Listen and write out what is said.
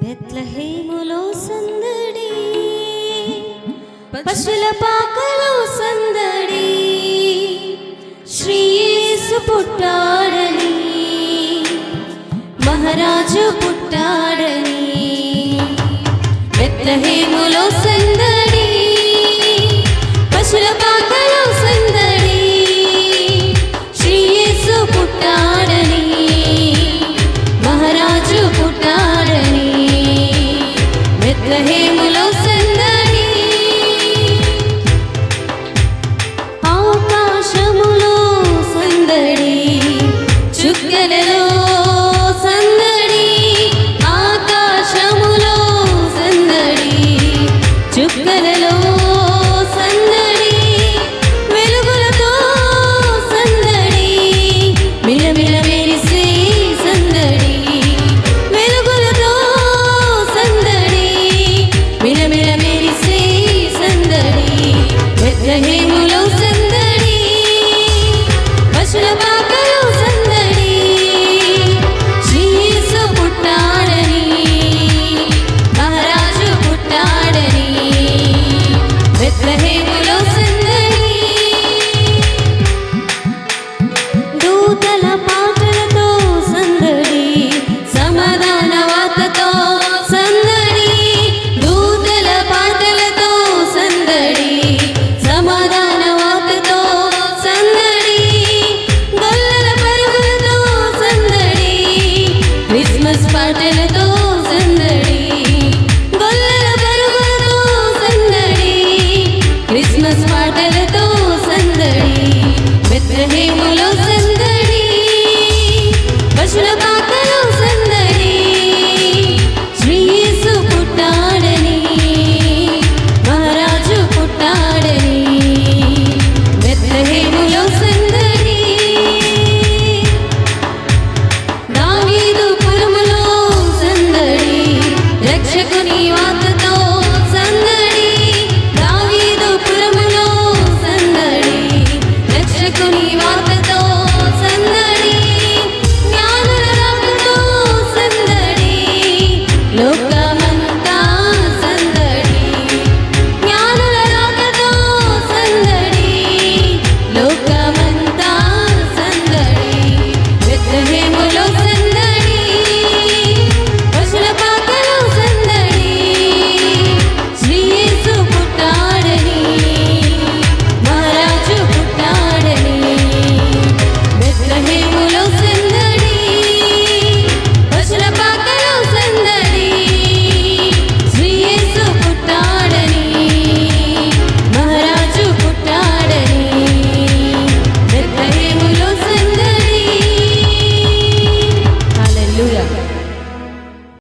బెత్లెహేములో సందడి, పశుల పాకలో సందడి, శ్రీ యేసు పుట్టాడని, మహారాజు పుట్టాడని. బెత్లెహేములో సందడి, పశుల పాకలో సందడి, శ్రీ యేసు పుట్టాడని, మహారాజు పుట్టాడని. బెత్లెహేములో సందడి, ఆకాశములో సందడి, చుక్కలలో సందడి, ఆకాశములో సందడి, చుక్కలలో సందడి, వెలుగులతో సందడి, మిలమిల మెరిసే సందడి, వెలుగులతో సందడి, మిలమిల మెరిసే సందడి. బెత్లెహేములో సందడి, పశుల పాకలో సందడి, శ్రీ యేసు పుట్టాడని, మహారాజు పుట్టాడని. బెత్లెహేములో సందడి, దూతల పాటలతో సందడి, సమాధాన వార్తతో సందడి, దూతల పాటలతో సందడి, సమాధాన వార్తతో సందడి, గొల్లల పరుగులతో సందడి, క్రిస్మస్ పాటలతో సందడి, గొల్లల పరుగులతో సందడి, క్రిస్మస్ పాటలతో సందడి. బెత్లెహేములో సందడి, పశుల పాకలో సందడి, శ్రీ యేసు పుట్టాడని, మహారాజు పుట్టాడని. బెత్లెహేములో సందడి, దావీదు పురములో సందడి, రక్షకుని వార్తతో సందడి, దావీదు పురములో సందడి, రక్షకుని వార్తతో సందడి, జ్ఞానుల రాకతో సందడి, లోక